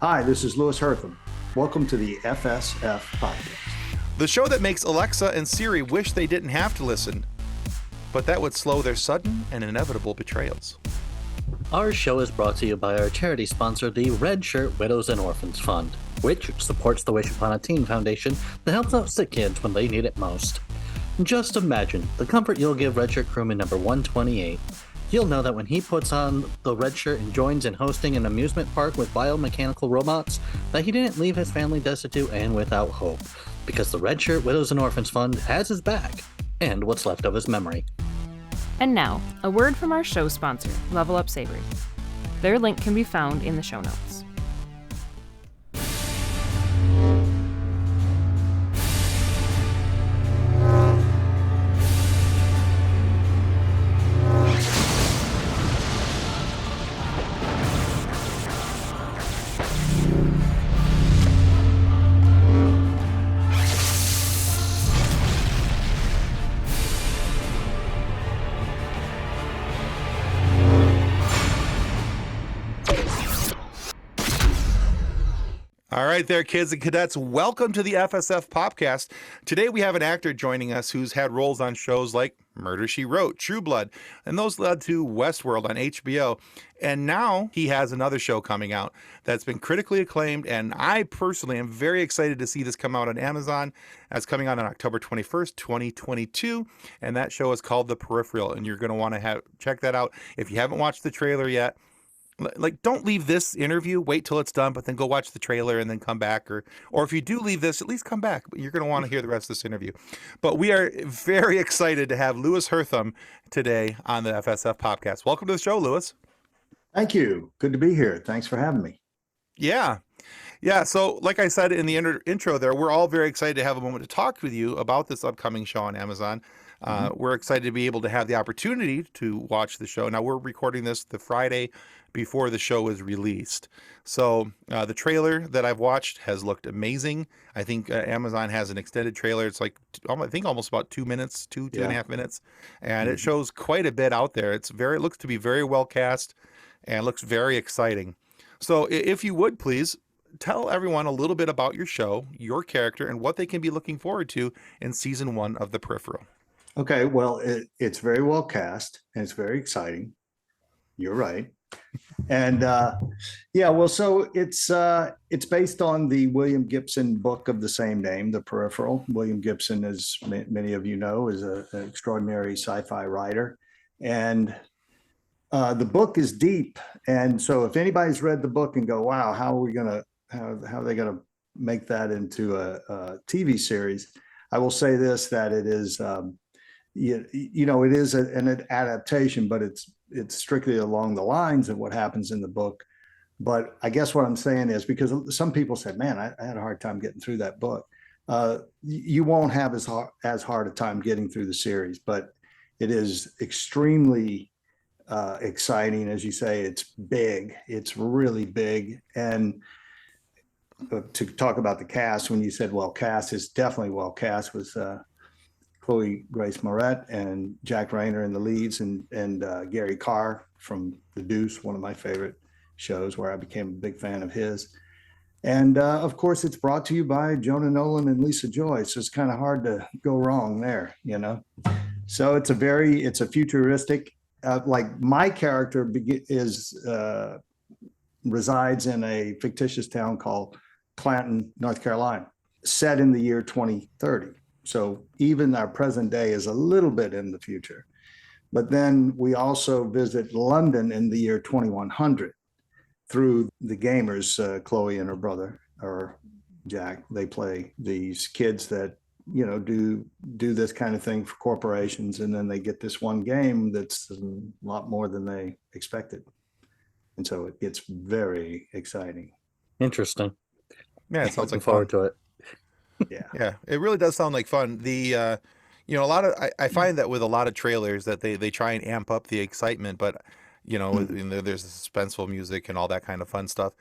Hi, this is Louis Herthum. Welcome to the FSF podcast. The show that makes Alexa and Siri wish they didn't have to listen, but that would slow their sudden and inevitable betrayals. Our show is brought to you by our charity sponsor, the Red Shirt Widows and Orphans Fund, which supports the Wish Upon a Teen Foundation that helps out sick kids when they need it most. Just imagine the comfort you'll give Red Shirt crewman number 128. You'll know that when he puts on the red shirt and joins in hosting an amusement park with biomechanical robots, that he didn't leave his family destitute and without hope, because the Red Shirt Widows and Orphans Fund has his back, and what's left of his memory. And now, a word from our show sponsor, Level Up Savory. Their link can be found in the show notes. All right there, kids and cadets, welcome to the FSF Popcast. Today we have an actor joining us who's had roles on shows like Murder, She Wrote, True Blood, and those led to Westworld on HBO. And now he has another show coming out that's been critically acclaimed, and I personally am very excited to see this come out on Amazon. That's coming out on October 21st, 2022, and that show is called The Peripheral, and you're going to want to check that out. If you haven't watched the trailer yet, don't leave this interview, wait till it's done, but then go watch the trailer and then come back. Or if you do leave this, at least come back. But you're going to want to hear the rest of this interview. But we are very excited to have Louis Herthum today on the FSF Podcast. Welcome to the show, Louis. Thank you. Good to be here. Thanks for having me. Yeah. So like I said in the intro there, we're all very excited to have a moment to talk with you about this upcoming show on Amazon. We're excited to be able to have the opportunity to watch the show. Now, we're recording this the Friday before the show is released. So the trailer that I've watched has looked amazing. I think Amazon has an extended trailer. It's like, I think almost about 2 minutes, two and a half minutes. And it shows quite a bit out there. It looks to be very well cast and looks very exciting. So if you would, please tell everyone a little bit about your show, your character, and what they can be looking forward to in season 1 of The Peripheral. Okay, well, it's very well cast and it's very exciting. You're right. And so it's based on the William Gibson book of the same name, The Peripheral. William Gibson, as many of you know, is an extraordinary sci-fi writer. And the book is deep. And so if anybody's read the book and go, wow, how are they gonna make that into a TV series? I will say this, that it is it is an adaptation, but it's strictly along the lines of what happens in the book. But I guess what I'm saying is, because some people said, man, I had a hard time getting through that book. You won't have as hard a time getting through the series, but it is extremely exciting. As you say, it's big. It's really big. And to talk about the cast, when you said well cast, is definitely well cast, with Chloe Grace Moretz and Jack Rayner in the leads, and Gary Carr from The Deuce, one of my favorite shows where I became a big fan of his. And of course, it's brought to you by Jonah Nolan and Lisa Joy. So it's kind of hard to go wrong there, So it's a futuristic, like my character resides in a fictitious town called Clanton, North Carolina, set in the year 2030. So even our present day is a little bit in the future. But then we also visit London in the year 2100 through the gamers, Chloe and her brother, or Jack. They play these kids that, do this kind of thing for corporations. And then they get this one game that's a lot more than they expected. And so it gets very exciting. Interesting. Yeah, it sounds Looking forward to it. Yeah, it really does sound like fun. A lot of I find that with a lot of trailers that they try and amp up the excitement, but there's the suspenseful music and all that kind of fun stuff.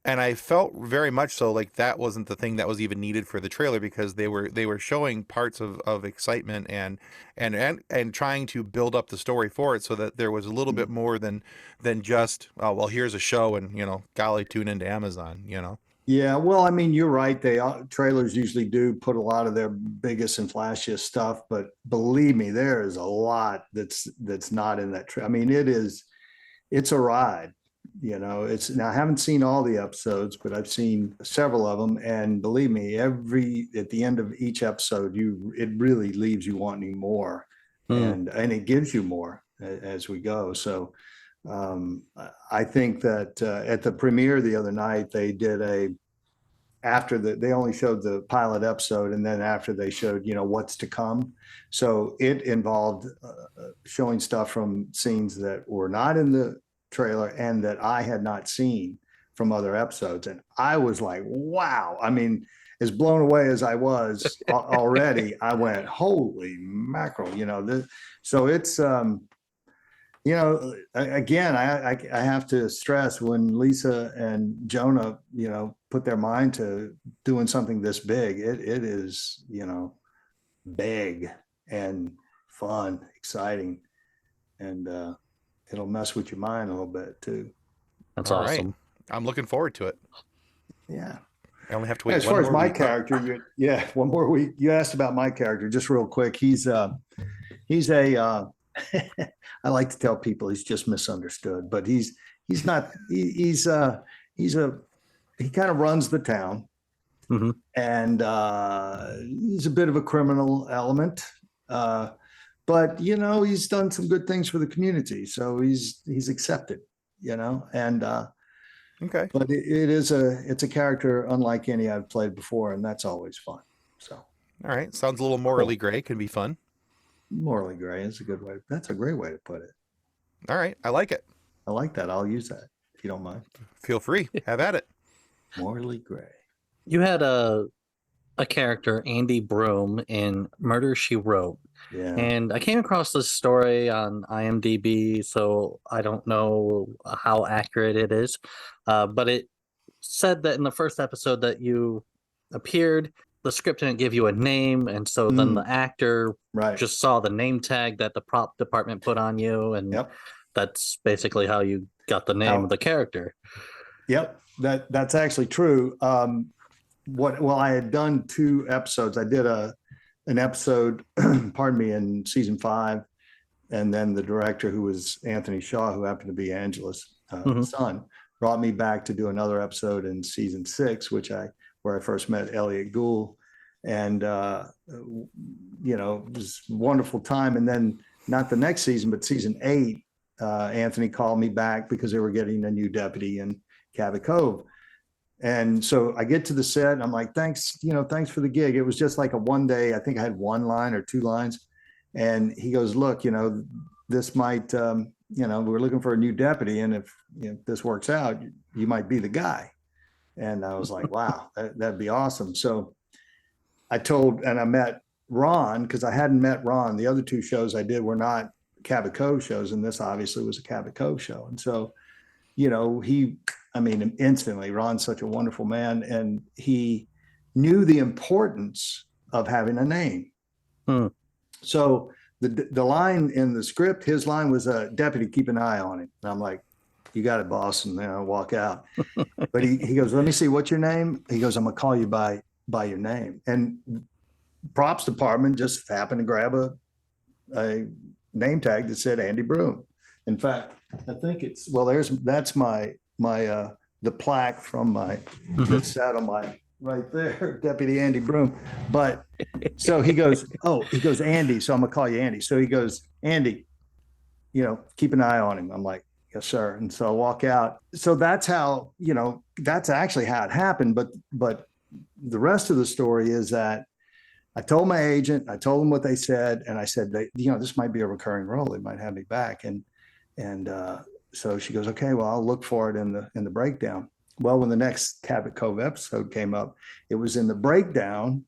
And I felt very much so like that wasn't the thing that was even needed for the trailer, because they were showing parts of excitement and trying to build up the story for it, so that there was a little bit more than just, oh well, here's a show and golly, tune into Amazon. Yeah, well, I mean, you're right. Trailers usually do put a lot of their biggest and flashiest stuff, but believe me, there is a lot that's not in that trailer. I mean, it's a ride. Now I haven't seen all the episodes, but I've seen several of them, and believe me, at the end of each episode, it really leaves you wanting more, and it gives you more as we go. So I think that at the premiere the other night, they did they only showed the pilot episode, and then after they showed what's to come. So it involved showing stuff from scenes that were not in the trailer and that I had not seen from other episodes, and I was like, wow. I mean, as blown away as I was already, I went, holy mackerel. So it's again, I have to stress, when Lisa and Jonah, put their mind to doing something this big, it is, big and fun, exciting, and it'll mess with your mind a little bit too. That's All awesome. right. I'm looking forward to it. Yeah. I only have to wait. As far as my character, one more week. You asked about my character, just real quick. He's a I like to tell people he's just misunderstood, but he kind of runs the town, and he's a bit of a criminal element, but he's done some good things for the community, so he's accepted, and Okay. but it's a character unlike any I've played before, and that's always fun. So All right. Sounds a little morally gray. Can be fun. morally gray is that's a great way to put it. All right. I like it. I like that. I'll use that if you don't mind. Feel free. Have at it. Morally gray. You had a character, Andy Broom, in Murder, She Wrote. Yeah. And I came across this story on IMDb, so I don't know how accurate it is. But it said that in the first episode that you appeared, the script didn't give you a name, and so then the actor just saw the name tag that the prop department put on you, and that's basically how you got the name of the character. Yep, that's actually true. I had done 2 episodes. I did an episode, pardon me, in season 5, and then the director, who was Anthony Shaw, who happened to be Angela's son, brought me back to do another episode in season 6, where I first met Elliot Gould, and it was a wonderful time. And then not the next season, but season 8, Anthony called me back because they were getting a new deputy in Cabot Cove. And so I get to the set and I'm like, thanks for the gig. It was just like a one day, I think I had 1 line or 2 lines. And he goes, look, this might, we're looking for a new deputy. And if this works out, you might be the guy. And I was like, wow, that'd be awesome. So I met Ron, because I hadn't met Ron. The other 2 shows I did were not Cabot Cove shows, and this obviously was a Cabot Cove show. And so, instantly, Ron's such a wonderful man, and he knew the importance of having a name. So the line in the script, his line was, deputy, keep an eye on him. And I'm like, you got it, boss. And then I walk out. But he goes, let me see, what's your name? He goes, I'm gonna call you by your name. And props department just happened to grab a name tag that said Andy Broom. In fact, I think that's my the plaque from that sat on my right there, Deputy Andy Broom. But so he goes, Andy, so I'm gonna call you Andy. So he goes, Andy, keep an eye on him. I'm like, yes, sir. And so I walk out. So that's how, that's actually how it happened. But the rest of the story is that I told my agent, I told them what they said, and I said, this might be a recurring role. They might have me back. And so she goes, okay, well, I'll look for it in the breakdown. Well, when the next Cabot Cove episode came up, it was in the breakdown.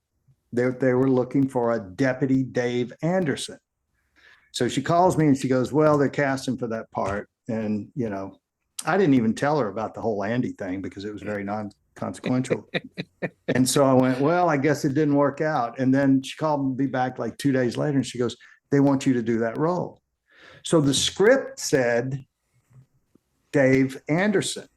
They were looking for a Deputy Dave Anderson. So she calls me and she goes, well, they're casting for that part. And, I didn't even tell her about the whole Andy thing because it was very non-consequential. And so I went, well, I guess it didn't work out. And then she called me back like 2 days later and she goes, they want you to do that role. So the script said Dave Anderson.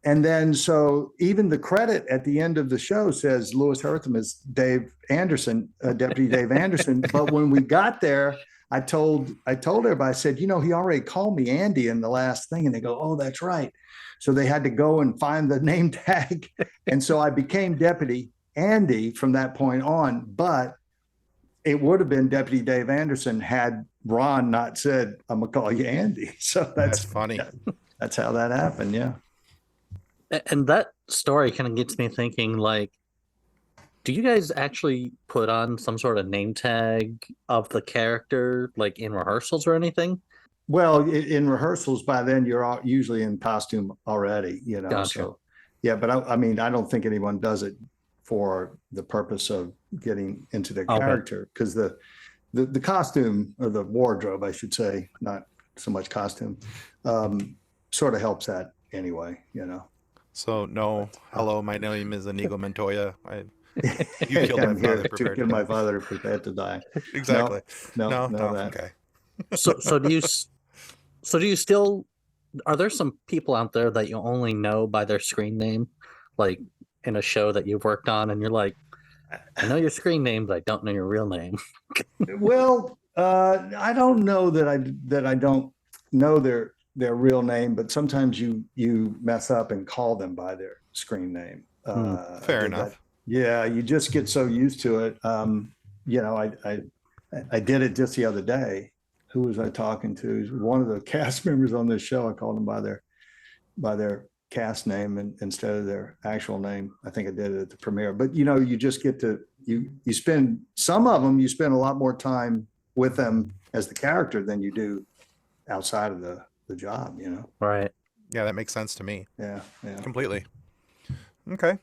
And then so even the credit at the end of the show says Louis Herthum is Dave Anderson, Deputy Dave Anderson. But when we got there, I told everybody, I said, he already called me Andy in the last thing. And they go, oh, that's right. So they had to go and find the name tag. And so I became Deputy Andy from that point on. But it would have been Deputy Dave Anderson had Ron not said, I'm going to call you Andy. So That's funny. That's how that happened. Yeah. And that story kind of gets me thinking, like, do you guys actually put on some sort of name tag of the character, like in rehearsals or anything? Well, in rehearsals, by then you're usually in costume already, Gotcha. So yeah, but I mean, I don't think anyone does it for the purpose of getting into their character, because the costume, or the wardrobe, I should say, not so much costume, sort of helps that anyway, So no, hello, my name is Inigo Montoya. You killed I'm my here father. to Prepared kill to my die. father, prepared to die. Exactly. No, No. Okay. So do you still, are there some people out there that you only know by their screen name, like in a show that you've worked on, and you're like, I know your screen name, but I don't know your real name? Well, I don't know that I don't know their real name, but sometimes you mess up and call them by their screen name. Fair enough. Yeah, you just get so used to it. I did it just the other day. Who was I talking to? One of the cast members on this show. I called them by their cast name instead of their actual name. I think I did it at the premiere. But you just get to you spend some of them. You spend a lot more time with them as the character than you do outside of the job. Right. Yeah, that makes sense to me. Yeah. Completely. Okay.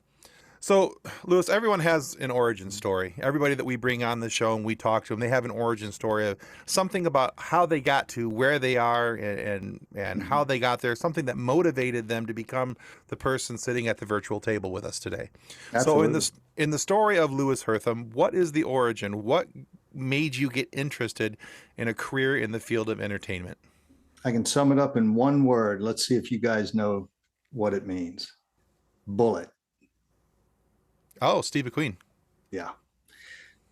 So, Louis, everyone has an origin story. Everybody that we bring on the show and we talk to them, they have an origin story of something about how they got to where they are and how they got there, something that motivated them to become the person sitting at the virtual table with us today. Absolutely. So in the story of Louis Herthum, what is the origin? What made you get interested in a career in the field of entertainment? I can sum it up in one word. Let's see if you guys know what it means. Bullit. Oh, Steve McQueen. Yeah.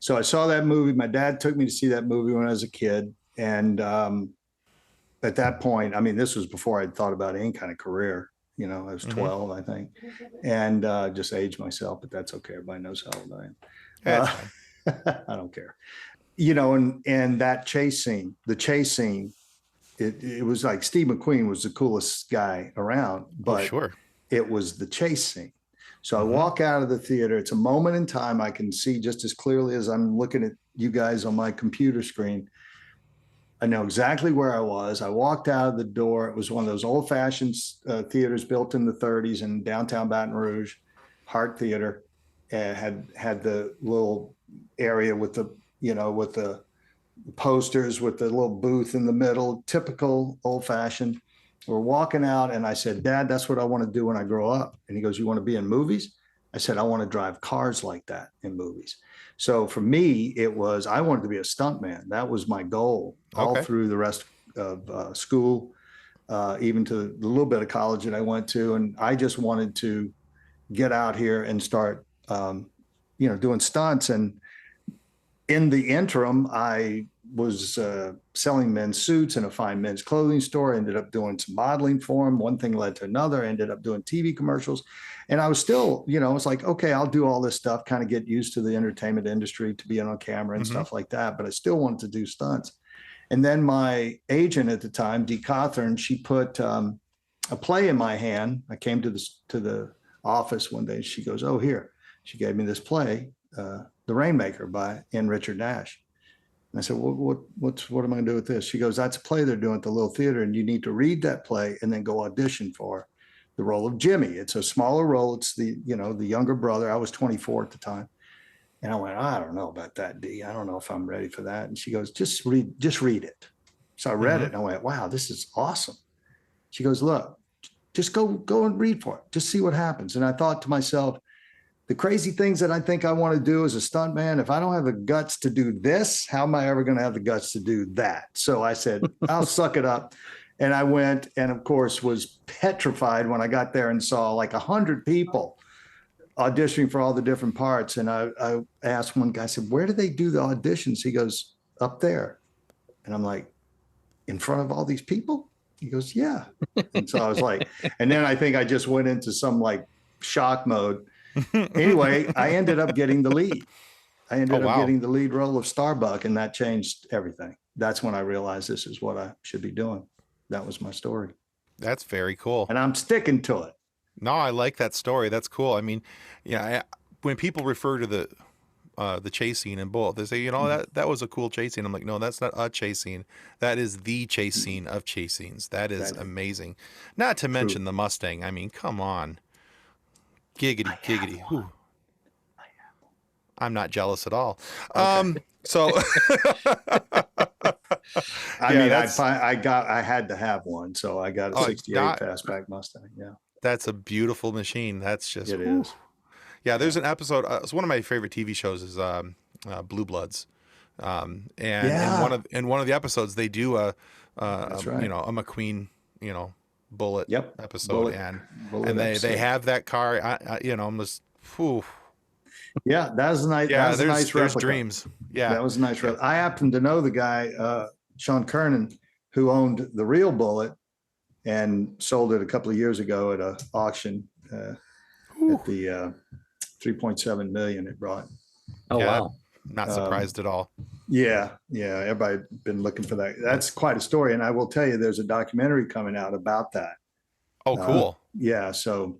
So I saw that movie. My dad took me to see that movie when I was a kid. And at that point, I mean, this was before I'd thought about any kind of career. I was 12, I think, and just aged myself, but that's okay. Everybody knows how old I am. I don't care. And that chase scene, it was like Steve McQueen was the coolest guy around, but sure. It was the chase scene. So I walk out of the theater. It's a moment in time I can see just as clearly as I'm looking at you guys on my computer screen. I know exactly where I was. I walked out of the door. It was one of those old-fashioned theaters built in the 30s in downtown Baton Rouge, Hart Theater. Had the little area with the posters with the little booth in the middle, typical old-fashioned. We're walking out and I said, Dad, that's what I want to do when I grow up. And he goes, you want to be in movies? I said, I want to drive cars like that in movies. So for me, I wanted to be a stuntman. That was my goal all through the rest of school, even to the little bit of college that I went to. And I just wanted to get out here and start, doing stunts. And in the interim, I was selling men's suits in a fine men's clothing store, ended up doing some modeling for him. One thing led to another, ended up doing TV commercials. And I was still, it's like, okay, I'll do all this stuff, kind of get used to the entertainment industry, to being on camera and stuff like that. But I still wanted to do stunts. And then my agent at the time, Dee Cawthorn, she put a play in my hand. I came to the office one day. She goes, oh, here. She gave me this play, The Rainmaker by N. Richard Nash. And I said, what am I going to do with this? She goes, that's a play they're doing at the little theater, and you need to read that play and then go audition for the role of Jimmy. It's a smaller role. It's the younger brother. I was 24 at the time. And I went, I don't know about that, Dee. I don't know if I'm ready for that. And she goes, just read it. So I read it and I went, wow, this is awesome. She goes, look, just go and read for it. Just see what happens. And I thought to myself, the crazy things that I think I want to do as a stuntman, if I don't have the guts to do this, how am I ever going to have the guts to do that? So I said, I'll suck it up. And I went and, of course, was petrified when I got there and saw like 100 people auditioning for all the different parts. And I asked one guy, I said, where do they do the auditions? He goes, up there. And I'm like, in front of all these people? He goes, yeah. And so I was like, and then I think I just went into some like shock mode. Anyway, I ended up getting the lead. I ended up getting the lead role of Starbuck, and that changed everything. That's when I realized this is what I should be doing. That was my story. That's very cool. And I'm sticking to it. No, I like that story. That's cool. I mean, yeah, when people refer to the chase scene in Bullit, they say, you know, that was a cool chase scene. I'm like, no, that's not a chase scene. That is the chase scene of chase scenes. That is amazing. Not to mention the Mustang. I mean, come on. Giggity. Whew. I'm not jealous at all. Okay. So I mean, I had to have one, so I got a 68 fastback Mustang. Yeah, that's a beautiful machine. That's just it is. Yeah, there's an episode. It's one of my favorite TV shows is Blue Bloods, and in one of the episodes they do a McQueen Bullit episode, and they have that car. I'm just, whew. Yeah, that was nice. Yeah, that was a nice there's replica. dreams. Yeah, that was a nice. I happen to know the guy, Sean Kernan, who owned the real Bullit and sold it a couple of years ago at an auction at the 3.7 million it brought. Oh, wow. Not surprised at all. Yeah. Everybody been looking for that. That's quite a story. And I will tell you, there's a documentary coming out about that. Oh, cool. Yeah. So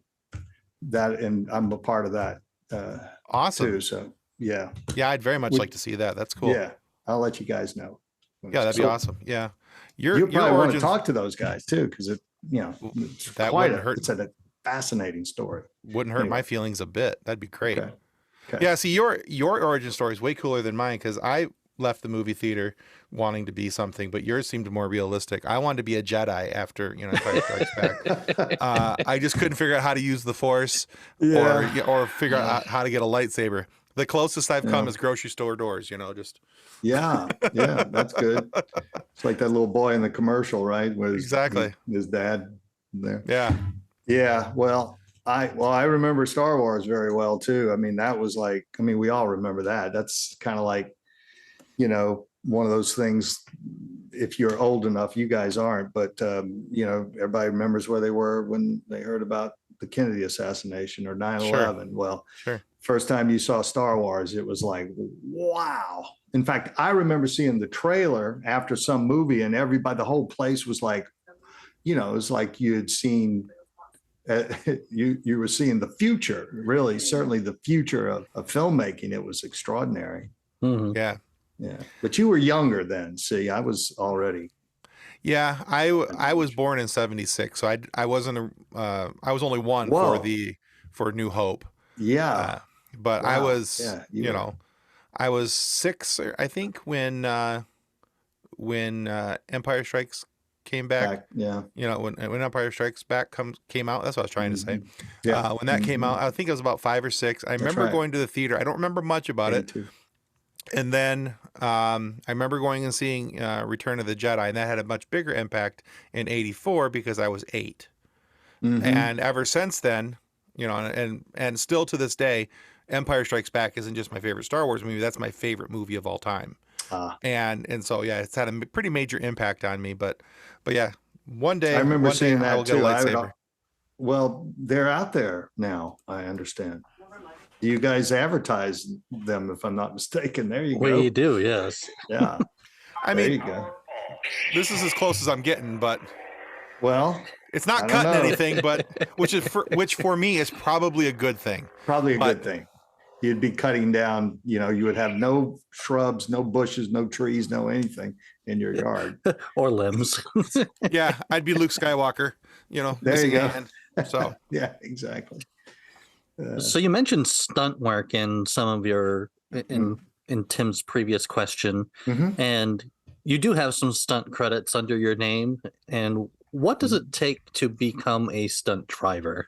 that, and I'm a part of that. Awesome. Too, so yeah. Yeah. I'd very much like to see that. That's cool. Yeah. I'll let you guys know. Yeah. That'd be awesome. Yeah. You probably want to talk to those guys too. Cause that wouldn't hurt. It's a fascinating story. Wouldn't hurt my feelings a bit. That'd be great. Okay. Yeah, see, your origin story is way cooler than mine because I left the movie theater wanting to be something, but yours seemed more realistic. I wanted to be a Jedi after Empire Strikes Back. I just couldn't figure out how to use the Force or figure out how to get a lightsaber. The closest I've come is grocery store doors. Just that's good. It's like that little boy in the commercial, right? Where his dad there. Yeah. Well, I remember Star Wars very well too. I mean, that was like, we all remember that. That's kind of like, one of those things, if you're old enough, you guys aren't, but everybody remembers where they were when they heard about the Kennedy assassination or 9/11. Well, first time you saw Star Wars, it was like, wow. In fact, I remember seeing the trailer after some movie and the whole place was like, it was like you had seen you were seeing the future, really, certainly the future of filmmaking. It was extraordinary. Mm-hmm. Yeah. But you were younger then. See, I was already. Yeah, I was born in '76, so I wasn't I was only one for New Hope. Yeah. But wow. I was I was 6, I think, when Empire Strikes came back. When Empire Strikes Back came out. That's what I was trying to say. When that came out, I think it was about 5 or 6. I remember going to the theater. I don't remember much about it. Too. And then I remember going and seeing Return of the Jedi, and that had a much bigger impact in '84 because I was 8. Mm-hmm. And ever since then, and still to this day, Empire Strikes Back isn't just my favorite Star Wars movie. That's my favorite movie of all time. And so it's had a pretty major impact on me. But yeah, one day I remember seeing that I will too. get a lightsaber. Well, they're out there now. I understand. You guys advertise them, if I'm not mistaken. There you go. We do, yes. Yeah. There you go. This is as close as I'm getting, but it's not I cutting don't know. anything, but which for me is probably a good thing. Probably a good thing. You'd be cutting down, you would have no shrubs, no bushes, no trees, no anything in your yard. Or limbs. Yeah, I'd be Luke Skywalker, There you go. So yeah, exactly. So you mentioned stunt work in some of your in Tim's previous question, and you do have some stunt credits under your name. And What does it take to become a stunt driver?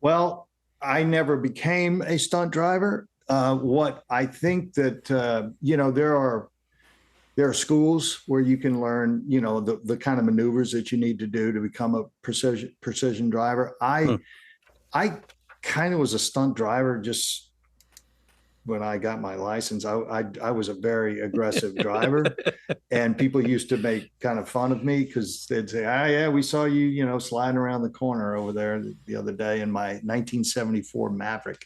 Well, I never became a stunt driver. What I think that there are schools where you can learn, the kind of maneuvers that you need to do to become a precision driver. I kind of was a stunt driver just when I got my license. I was a very aggressive driver, and people used to make kind of fun of me because they'd say, "Ah, yeah, we saw you, sliding around the corner over there the other day in my 1974 Maverick."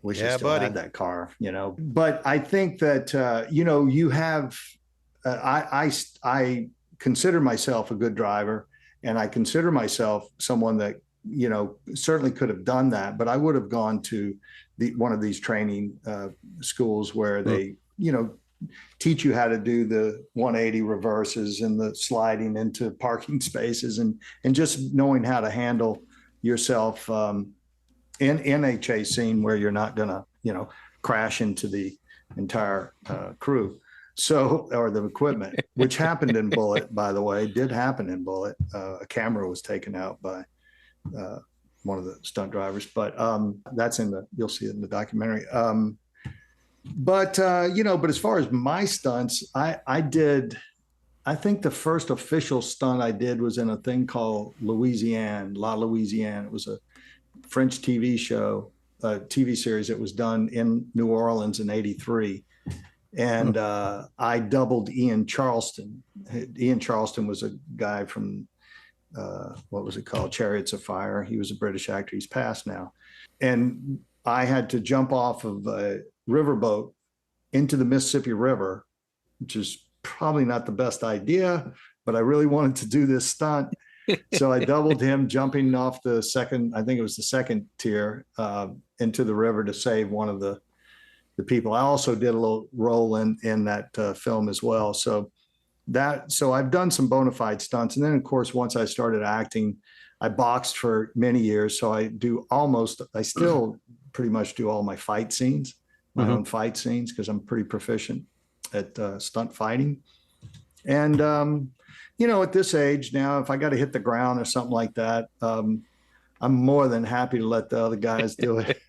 Wish I still had that car, But I think that you have. I consider myself a good driver, and I consider myself someone that certainly could have done that, but I would have gone to one of these training schools where they teach you how to do the 180 reverses and the sliding into parking spaces and just knowing how to handle yourself in a chase scene where you're not gonna crash into the entire crew or the equipment, which happened in Bullit, by the way. Did happen in Bullit. A camera was taken out by one of the stunt drivers, but that's you'll see it in the documentary. But as far as my stunts, I think the first official stunt I did was in a thing called La Louisiane. It was a French TV show, TV series that was done in New Orleans in '83. And I doubled Ian Charleston. Ian Charleston was a guy from what was it called? Chariots of Fire. He was a British actor. He's passed now. And I had to jump off of a riverboat into the Mississippi River, which is probably not the best idea, but I really wanted to do this stunt. So I doubled him, jumping off the second tier into the river to save one of the people. I also did a little role in that film as well. So I've done some bona fide stunts. And then, of course, once I started acting, I boxed for many years. So I still pretty much do all my fight scenes, my own fight scenes, because I'm pretty proficient at stunt fighting. And, at this age now, if I got to hit the ground or something like that, I'm more than happy to let the other guys do it.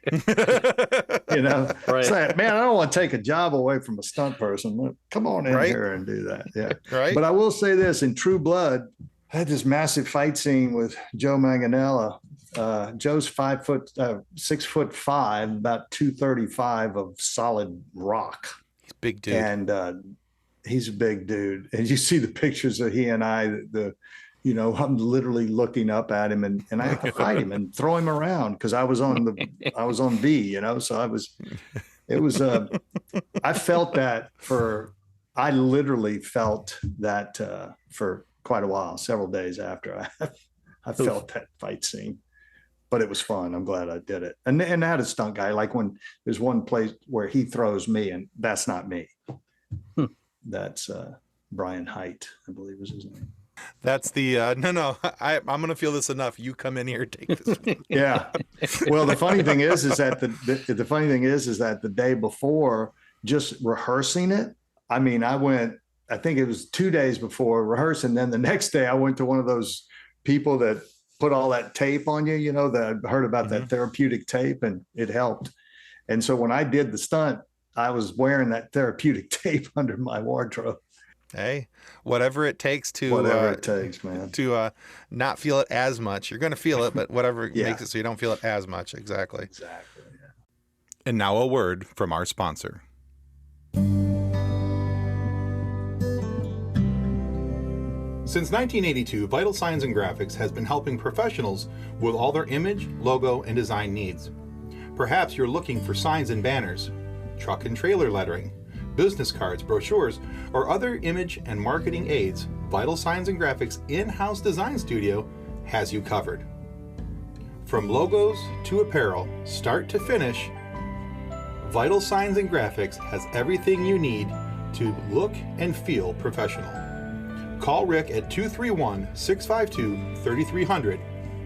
Right. Say, man, I don't want to take a job away from a stunt person. Come on in here and do that. Yeah. Right. But I will say this, in True Blood, I had this massive fight scene with Joe Manganiello. Joe's 6'5", about 235 of solid rock. He's a big dude. And he's a big dude. And you see the pictures of he and I, I'm literally looking up at him and I have to fight him and throw him around because I was on B, so I literally felt that for quite a while, several days after I felt that fight scene, but it was fun. I'm glad I did it. And I had a stunt guy, like when there's one place where he throws me and that's not me. That's Brian Height, I believe was his name. That's the I'm going to feel this enough. You come in here, take this. Yeah. Well, the funny thing is that the day before, just rehearsing it. I mean, I think it was 2 days before rehearsing. Then the next day I went to one of those people that put all that tape on you, that I heard about that therapeutic tape, and it helped. And so when I did the stunt, I was wearing that therapeutic tape under my wardrobe. Hey, whatever it takes, man, to not feel it as much. You're going to feel it, but whatever makes it so you don't feel it as much. Exactly. Yeah. And now a word from our sponsor. Since 1982, Vital Signs and Graphics has been helping professionals with all their image, logo, and design needs. Perhaps you're looking for signs and banners, truck and trailer lettering, business cards, brochures, or other image and marketing aids. Vital Signs and Graphics in-house design studio has you covered. From logos to apparel, start to finish, Vital Signs and Graphics has everything you need to look and feel professional. Call Rick at 231-652-3300.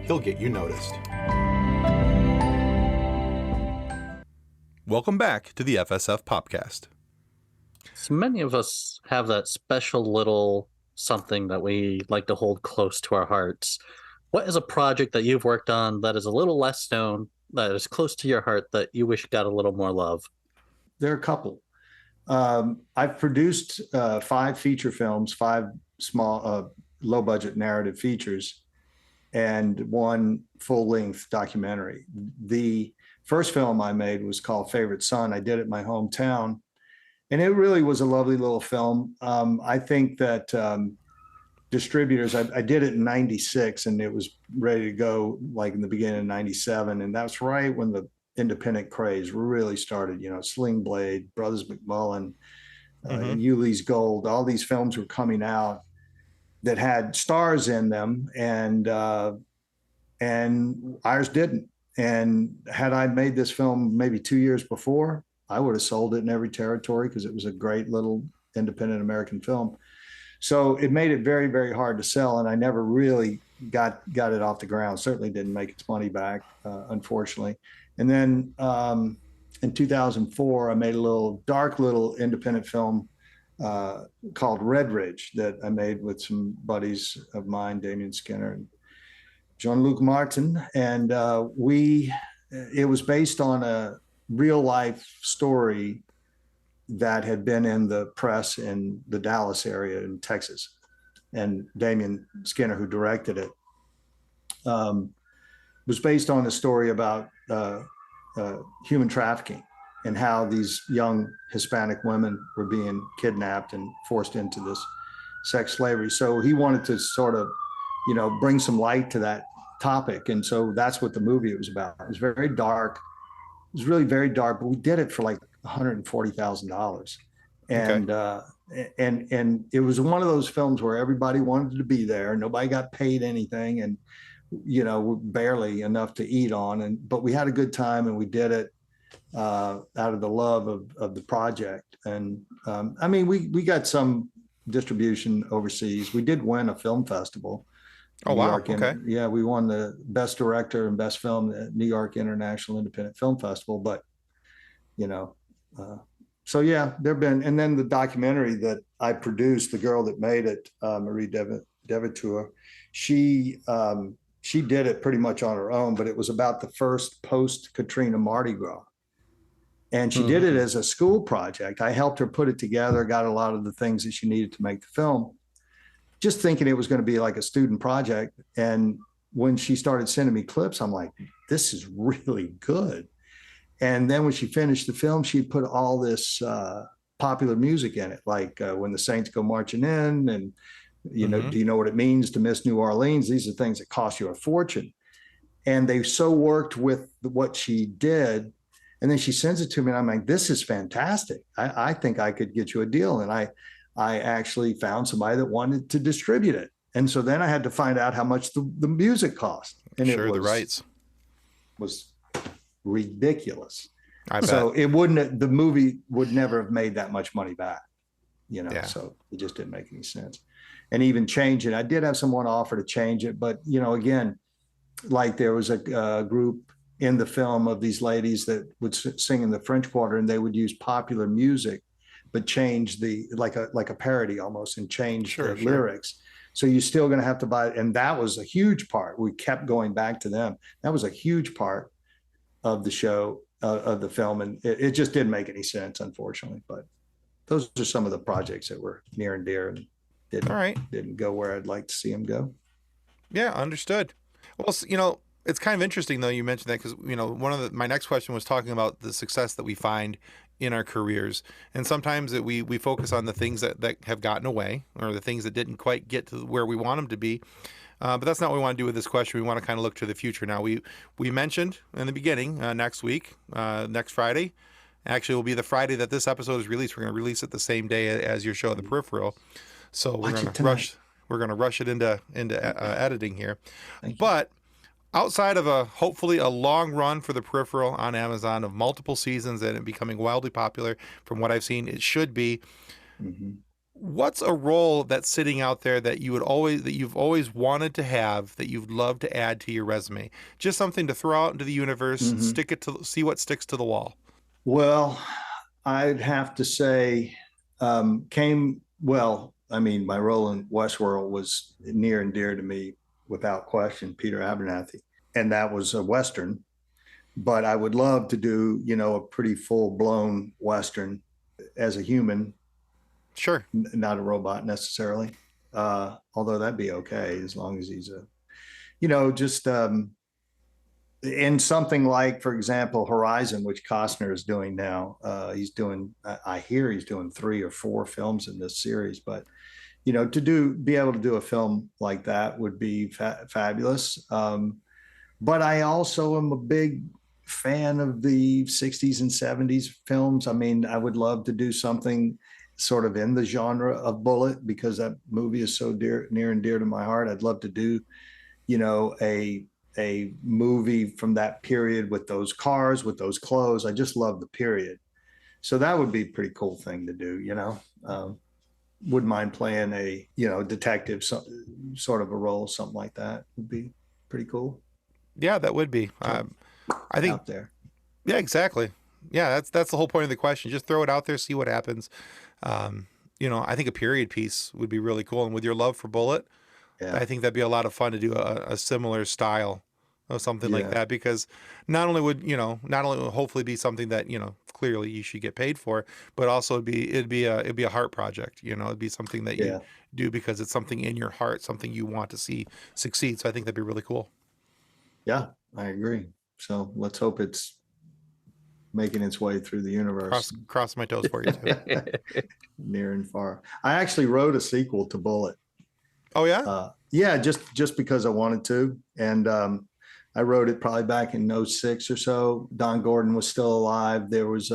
He'll get you noticed. Welcome back to the FSF Popcast. So many of us have that special little something that we like to hold close to our hearts. What is a project that you've worked on that is a little less known, that is close to your heart, that you wish got a little more love? There are a couple. I've produced 5 feature films, 5 small, low budget narrative features, and 1 full length documentary. The first film I made was called Favorite Son. I did it in my hometown, and it really was a lovely little film. I think that distributors, I did it in 96 and it was ready to go like in the beginning of 97. And that's right when the independent craze really started, Sling Blade, Brothers McMullen, Ulysses Gold, all these films were coming out that had stars in them, and ours didn't. And had I made this film maybe 2 years before, I would have sold it in every territory because it was a great little independent American film. So it made it very, very hard to sell, and I never really got it off the ground. Certainly didn't make its money back, unfortunately. And then in 2004, I made a dark little independent film called Red Ridge that I made with some buddies of mine, Damien Skinner and Jean-Luc Martin. And it was based on a real life story that had been in the press in the Dallas area in Texas. And Damien Skinner, who directed it, was based on a story about human trafficking and how these young Hispanic women were being kidnapped and forced into this sex slavery. So he wanted to sort of, bring some light to that topic. And so that's what the movie was about. It was very dark. It was really very dark, but we did it for like $140,000. And, and it was one of those films where everybody wanted to be there. Nobody got paid anything, and, barely enough to eat on. But we had a good time, and we did it out of the love of the project. And we got some distribution overseas. We did win a film festival. Oh, wow. Okay. Yeah, we won the best director and best film at New York International Independent Film Festival. But, so yeah, there've been, and then the documentary that I produced, the girl that made it, Marie Devitur, she did it pretty much on her own, but it was about the first post-Katrina Mardi Gras. And she did it as a school project. I helped her put it together, got a lot of the things that she needed to make the film, just thinking it was going to be like a student project. And when she started sending me clips, I'm like, this is really good. And then when she finished the film, she put all this popular music in it, like When the Saints Go Marching In, and, do you know what it means to miss New Orleans? These are things that cost you a fortune. And they so worked with what she did. And then she sends it to me, and I'm like, this is fantastic. I think I could get you a deal. And I actually found somebody that wanted to distribute it. And so then I had to find out how much the music cost. And the rights was ridiculous. I bet. So the movie would never have made that much money back, so it just didn't make any sense. And even change it, I did have someone offer to change it, but again, like there was a group in the film of these ladies that would sing in the French Quarter, and they would use popular music, but change like a parody almost, and change the lyrics. So you're still going to have to buy it. And that was a huge part. We kept going back to them. That was a huge part of the show, of the film. And it just didn't make any sense, unfortunately. But those are some of the projects that were near and dear and didn't go where I'd like to see them go. Yeah, understood. Well, it's kind of interesting, though, you mentioned that, because, one of my next question was talking about the success that we find in our careers. And sometimes we focus on the things that have gotten away, or the things that didn't quite get to where we want them to be. But that's not what we want to do with this question. We want to kind of look to the future. Now, we mentioned in the beginning, next week, next Friday, actually will be the Friday that this episode is released. We're going to release it the same day as your show, The Peripheral. So we're going to rush it into editing here. But outside of hopefully a long run for The Peripheral on Amazon of multiple seasons and it becoming wildly popular, from what I've seen, it should be. What's a role that's sitting out there that you've always wanted to have, that you'd love to add to your resume? Just something to throw out into the universe, see what sticks to the wall. Well, I'd have to say, I mean, my role in Westworld was near and dear to me without question, Peter Abernathy. And that was a Western. But I would love to do, a pretty full-blown Western as a human, Sure. not a robot necessarily. Although that'd be okay as long as he's just in something like, for example, Horizon, which Costner is doing now. I hear he's doing 3 or 4 films in this series, but be able to do a film like that would be fabulous. But I also am a big fan of the 60s and 70s films. I mean, I would love to do something sort of in the genre of Bullit, because that movie is so near and dear to my heart. I'd love to do, a movie from that period with those cars, with those clothes. I just love the period. So that would be a pretty cool thing to do, wouldn't mind playing a, detective, sort of a role, something like that would be pretty cool. Yeah, that would be. I think out there. Yeah, exactly. Yeah, that's the whole point of the question. Just throw it out there, see what happens. I think a period piece would be really cool. And with your love for Bullit, Yeah. I think that'd be a lot of fun to do a similar style of something like that, because not only would hopefully be something that, clearly you should get paid for, but also it'd be a heart project. It'd be something that you do because it's something in your heart, something you want to see succeed. So I think that'd be really cool. Yeah, I agree. So let's hope it's making its way through the universe. Cross my toes for you too. Near and far. I actually wrote a sequel to Bullit. Oh yeah? Yeah, just because I wanted to. And I wrote it probably back in 06 or so. Don Gordon was still alive. There was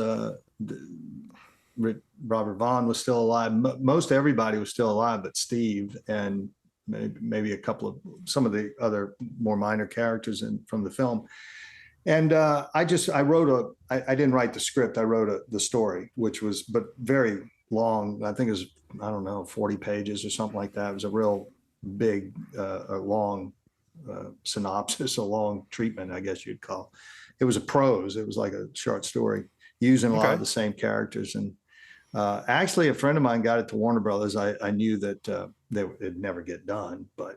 Robert Vaughn was still alive. Most everybody was still alive, but Steve and maybe some of the other more minor characters from the film. And I didn't write the script. I wrote the story, but very long. I think it was, 40 pages or something like that. It was a real big, a long synopsis, a long treatment, I guess you'd call. It was a prose. It was like a short story using a lot of the same characters. And actually, a friend of mine got it to Warner Brothers. I knew that it'd never get done, but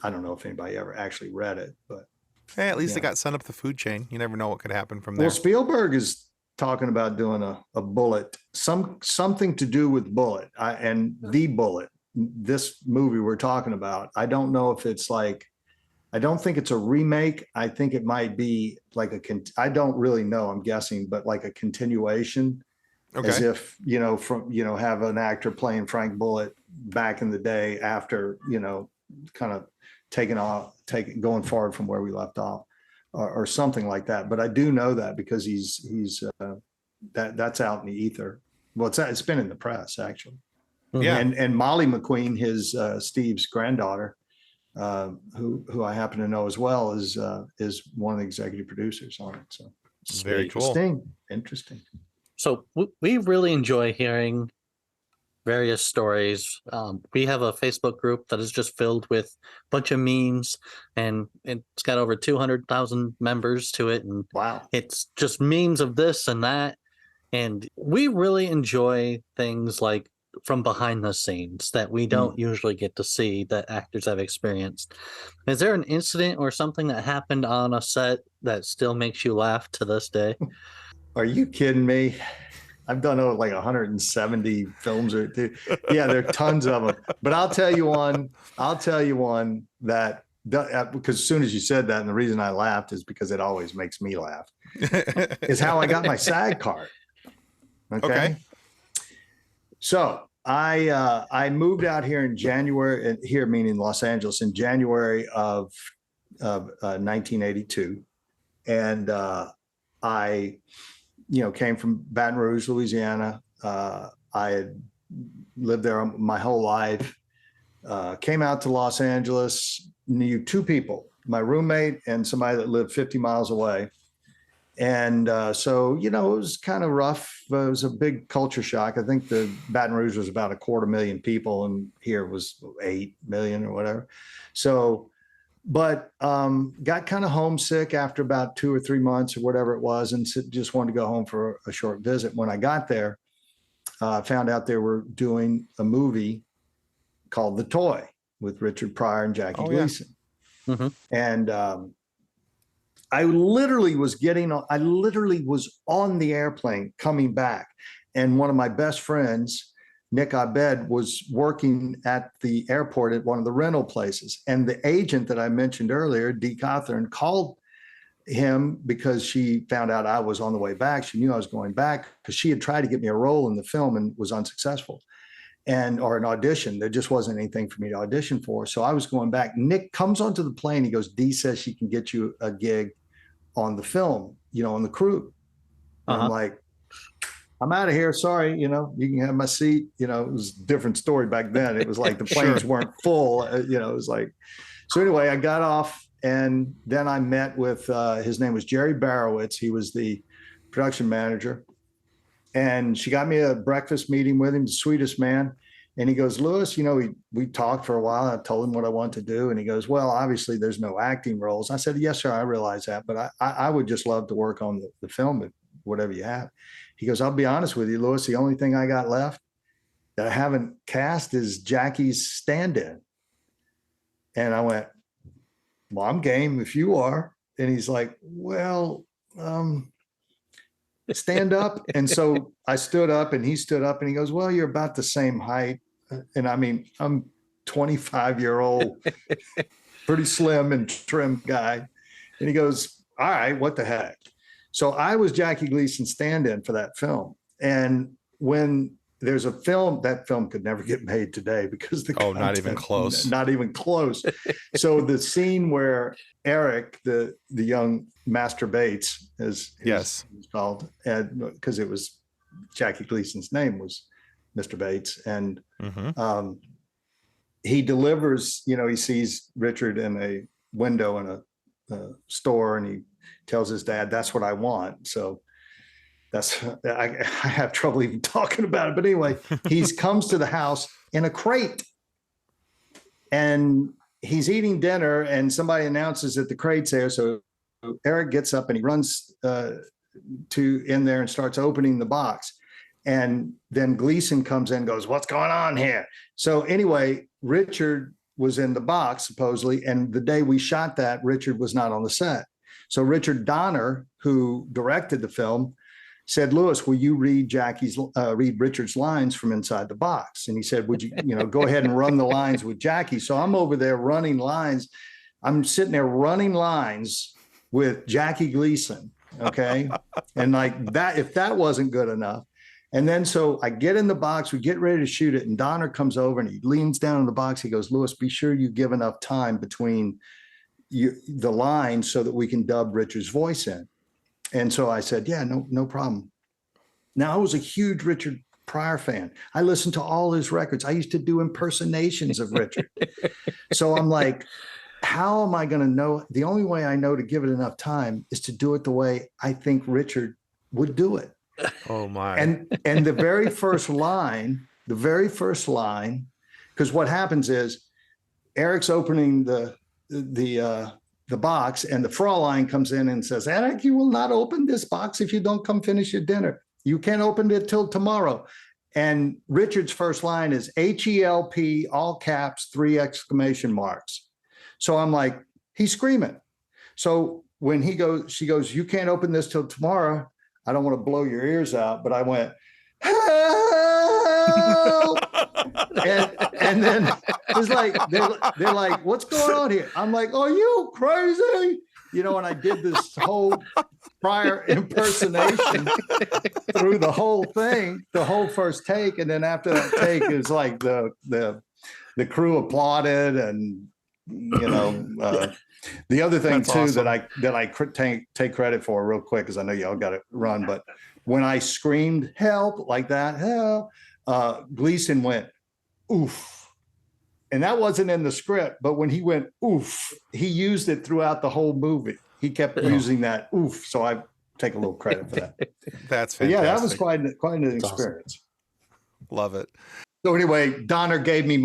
I don't know if anybody ever actually read it. But hey, at least it got sent up the food chain. You never know what could happen from there. Well, Spielberg is talking about doing a Bullit, something to do with Bullit and the Bullit. This movie we're talking about. I don't know if it's I don't think it's a remake. I think it might be like I don't really know. I'm guessing, but like a continuation. Okay. As if, have an actor playing Frank Bullit back in the day after, kind of going forward from where we left off or something like that. But I do know that because he's that's out in the ether. Well, it's been in the press actually. Yeah. And Molly McQueen, his Steve's granddaughter, who I happen to know as well, is one of the executive producers on it. So very cool. Interesting. So we really enjoy hearing various stories. We have a Facebook group that is just filled with a bunch of memes, and it's got over 200,000 members to it. And wow, it's just memes of this and that. And we really enjoy things like from behind the scenes that we don't usually get to see that actors have experienced. Is there an incident or something that happened on a set that still makes you laugh to this day? Are you kidding me? I've done like 170 films yeah, there are tons of them. But I'll tell you one that because as soon as you said that, and the reason I laughed is because it always makes me laugh, is how I got my SAG card. Okay. So I moved out here in January, here meaning Los Angeles, in January of 1982. And I came from Baton Rouge, Louisiana. I had lived there my whole life. Came out to Los Angeles, knew 2 people, my roommate and somebody that lived 50 miles away. And so, it was kind of rough. It was a big culture shock. I think the Baton Rouge was about 250,000 people, and here was 8 million or whatever. So, but got kind of homesick after about 2 or 3 months or whatever it was, and just wanted to go home for a short visit. When I got there, I found out they were doing a movie called The Toy with Richard Pryor and Jackie Oh, yeah. Gleason. Mhm. And I literally was on the airplane coming back. And one of my best friends, Nick Abed, was working at the airport at one of the rental places. And the agent that I mentioned earlier, Dee Cawthorn, called him because she found out I was on the way back. She knew I was going back because she had tried to get me a role in the film and was unsuccessful, or an audition. There just wasn't anything for me to audition for. So I was going back. Nick comes onto the plane. He goes, Dee says she can get you a gig on the film, on the crew. And I'm like, I'm out of here. Sorry, you can have my seat. It was a different story back then. It was like the planes weren't full. It was like, so anyway, I got off. And then I met with, his name was Jerry Barowitz. He was the production manager. And she got me a breakfast meeting with him, the sweetest man. And he goes, Louis, we talked for a while. I told him what I want to do. And he goes, well, obviously there's no acting roles. I said, yes, sir, I realize that. But I would just love to work on the film, whatever you have. He goes, I'll be honest with you, Louis, the only thing I got left that I haven't cast is Jackie's stand-in. And I went, well, I'm game if you are. And he's like, well, stand up. And so I stood up and he stood up and he goes, well, you're about the same height. And I mean, I'm 25-year-old, pretty slim and trim guy. And he goes, all right, what the heck? So I was Jackie Gleason's stand-in for that film. And when there's a film, that film could never get made today because not even close. Not even close. So the scene where Eric, the young Master Bates, as yes, he's called, because it was Jackie Gleason's name was Mr. Bates, and he delivers. He sees Richard in a window in a store, and he tells his dad, "That's what I want." So. I have trouble even talking about it. But anyway, he comes to the house in a crate and he's eating dinner and somebody announces that the crate's there. So Eric gets up and he runs in there and starts opening the box. And then Gleason comes in and goes, what's going on here? So anyway, Richard was in the box supposedly. And the day we shot that, Richard was not on the set. So Richard Donner, who directed the film, said, Louis, will you read Richard's lines from inside the box? And he said, would you, go ahead and run the lines with Jackie? So I'm over there running lines. I'm sitting there running lines with Jackie Gleason. Okay. And like that, if that wasn't good enough. And then, so I get in the box, we get ready to shoot it. And Donner comes over and he leans down in the box. He goes, Louis, be sure you give enough time between the lines so that we can dub Richard's voice in. And so I said, yeah, no problem. Now, I was a huge Richard Pryor fan. I listened to all his records. I used to do impersonations of Richard. So I'm like, how am I going to know? The only way I know to give it enough time is to do it the way I think Richard would do it. Oh my. And the very first line, because what happens is Eric's opening the box and the Fraulein comes in and says, Eric, you will not open this box if you don't come finish your dinner. You can't open it till tomorrow. And Richard's first line is HELP, all caps, 3 exclamation marks. So I'm like, he's screaming. So when she goes, you can't open this till tomorrow. I don't want to blow your ears out, but I went, help! and then it's like they're like, what's going on here? I'm like, are you crazy? And I did this whole Pryor impersonation through the whole thing, the whole first take, and then after that take, it's like the crew applauded, and the other thing That's too awesome. that I take credit for real quick, because I know y'all got to run, but when I screamed help like that, help, Gleason went oof. And that wasn't in the script, but when he went oof, he used it throughout the whole movie. He kept using that oof. So I take a little credit for that. That's But fantastic. yeah, that was quite an experience. Awesome. Love it. So anyway, Donner gave me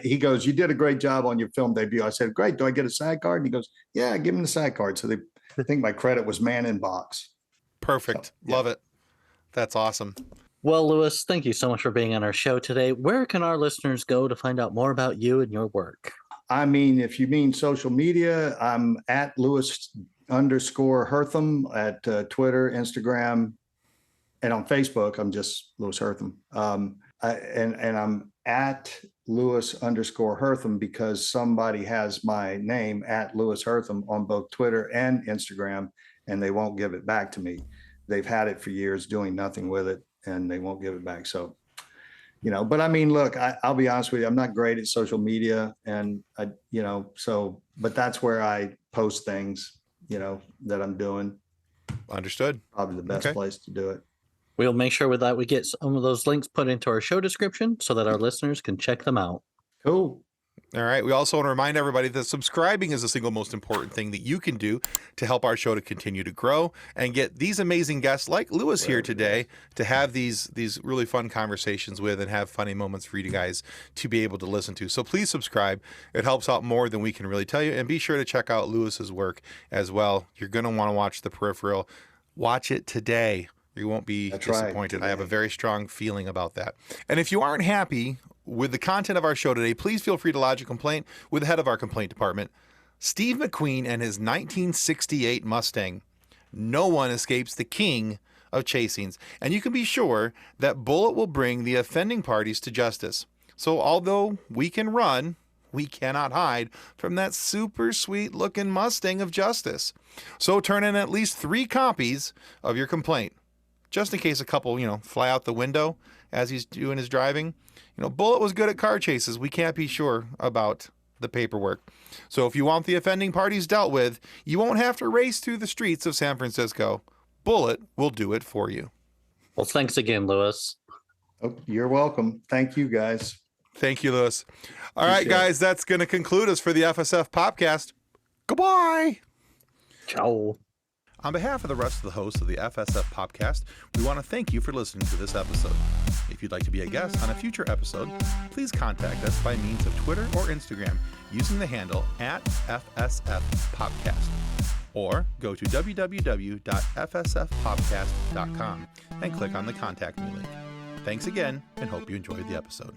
he goes, you did a great job on your film debut. I said, great. Do I get a side card? And he goes, yeah, give him the side card. So I think my credit was man in box. Perfect. So, yeah. Love it. That's awesome. Well, Louis, thank you so much for being on our show today. Where can our listeners go to find out more about you and your work? I mean, if you mean social media, I'm at Louis_Herthum at Twitter, Instagram, and on Facebook. I'm just Louis Herthum. And I'm at Louis_Herthum because somebody has my name at Louis Herthum on both Twitter and Instagram, and they won't give it back to me. They've had it for years, doing nothing with it, and they won't give it back. So, but I mean, look, I'll be honest with you, I'm not great at social media, and but that's where I post things, that I'm doing. Understood. Probably the best place to do it. We'll make sure that we get some of those links put into our show description so that our listeners can check them out. Cool. All right. We also want to remind everybody that subscribing is the single most important thing that you can do to help our show to continue to grow and get these amazing guests like Louis here today to have these really fun conversations with and have funny moments for you guys to be able to listen to. So please subscribe. It helps out more than we can really tell you. And be sure to check out Louis's work as well. You're going to want to watch The Peripheral. Watch it today. You won't be disappointed. I have a very strong feeling about that. And if you aren't happy with the content of our show today, please feel free to lodge a complaint with the head of our complaint department, Steve McQueen, and his 1968 Mustang. No one escapes the king of chasings, and you can be sure that Bullit will bring the offending parties to justice. So although we can run, we cannot hide from that super sweet looking Mustang of justice. So turn in at least 3 copies of your complaint, just in case a couple, fly out the window as he's doing his driving. Bullit was good at car chases. We can't be sure about the paperwork. So if you want the offending parties dealt with, you won't have to race through the streets of San Francisco. Bullit will do it for you. Well, thanks again, Louis. Oh, you're welcome. Thank you, guys. Thank you, Louis. All right, guys, that's going to conclude us for the FSF Popcast. Goodbye. Ciao. On behalf of the rest of the hosts of the FSF Popcast, we want to thank you for listening to this episode. If you'd like to be a guest on a future episode, please contact us by means of Twitter or Instagram using the handle @FSFPopcast, or go to www.fsfpopcast.com and click on the Contact Me link. Thanks again, and hope you enjoyed the episode.